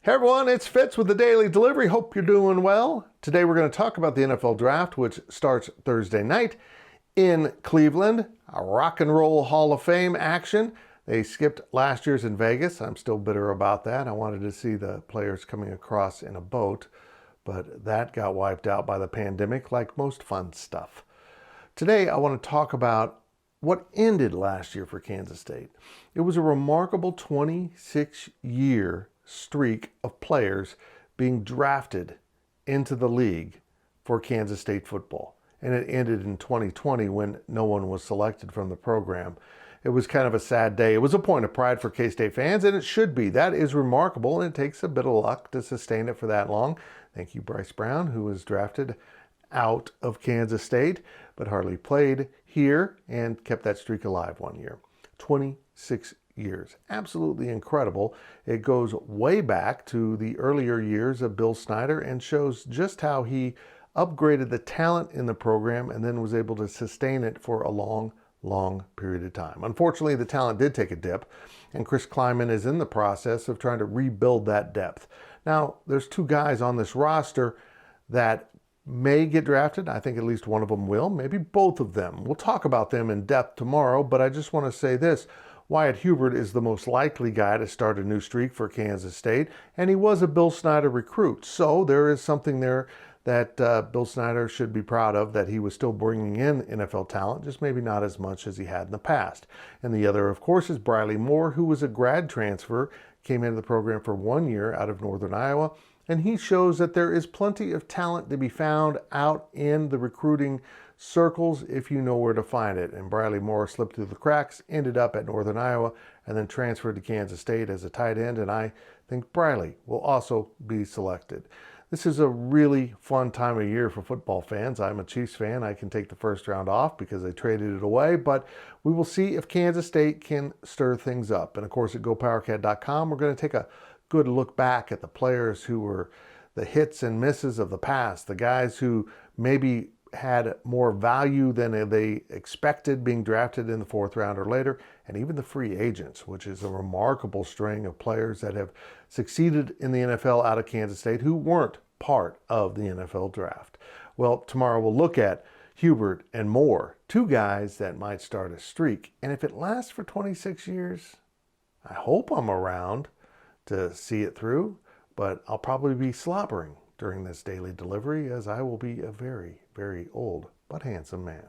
Hey everyone, it's Fitz with the Daily Delivery. Hope you're doing well. Today we're going to talk about the NFL Draft, which starts Thursday night in Cleveland. A rock and roll Hall of Fame action. They skipped last year's in Vegas. I'm still bitter about that. I wanted to see the players coming across in a boat, but that got wiped out by the pandemic like most fun stuff. Today I want to talk about what ended last year for Kansas State. It was a remarkable 26-year streak of players being drafted into the league for Kansas State football. And it ended in 2020 when no one was selected from the program. It was kind of a sad day. It was a point of pride for K-State fans, and it should be. That is remarkable, and it takes a bit of luck to sustain it for that long. Thank you, Bryce Brown, who was drafted out of Kansas State, but hardly played here and kept that streak alive one year. 26 years. Absolutely incredible. It goes way back to the earlier years of Bill Snyder and shows just how he upgraded the talent in the program and then was able to sustain it for a long period of time. Unfortunately, the talent did take a dip, and Chris Kleiman is in the process of trying to rebuild that depth. Now, there's two guys on this roster that may get drafted. I think at least one of them will, maybe both of them. We'll talk about them in depth tomorrow, but I just want to say this. Wyatt Hubert is the most likely guy to start a new streak for Kansas State, and he was a Bill Snyder recruit. So there is something there that Bill Snyder should be proud of, that he was still bringing in NFL talent, just maybe not as much as he had in the past. And the other, of course, is Briley Moore, who was a grad transfer, came into the program for 1 year out of Northern Iowa, and he shows that there is plenty of talent to be found out in the recruiting circles if you know where to find it. And Briley Moore slipped through the cracks, ended up at Northern Iowa, and then transferred to Kansas State as a tight end, and I think Briley will also be selected. This is a really fun time of year for football fans. I'm a Chiefs fan. I can take the first round off because they traded it away, but we will see if Kansas State can stir things up. And of course, at GoPowercat.com, we're going to take a good look back at the players who were the hits and misses of the past, the guys who maybe had more value than they expected being drafted in the fourth round or later, and even the free agents, which is a remarkable string of players that have succeeded in the NFL out of Kansas State who weren't part of the NFL draft. Well, tomorrow we'll look at Hubert and Moore, two guys that might start a streak. And if it lasts for 26 years, I hope I'm around to see it through, but I'll probably be slobbering during this daily delivery, as I will be a very old but handsome man.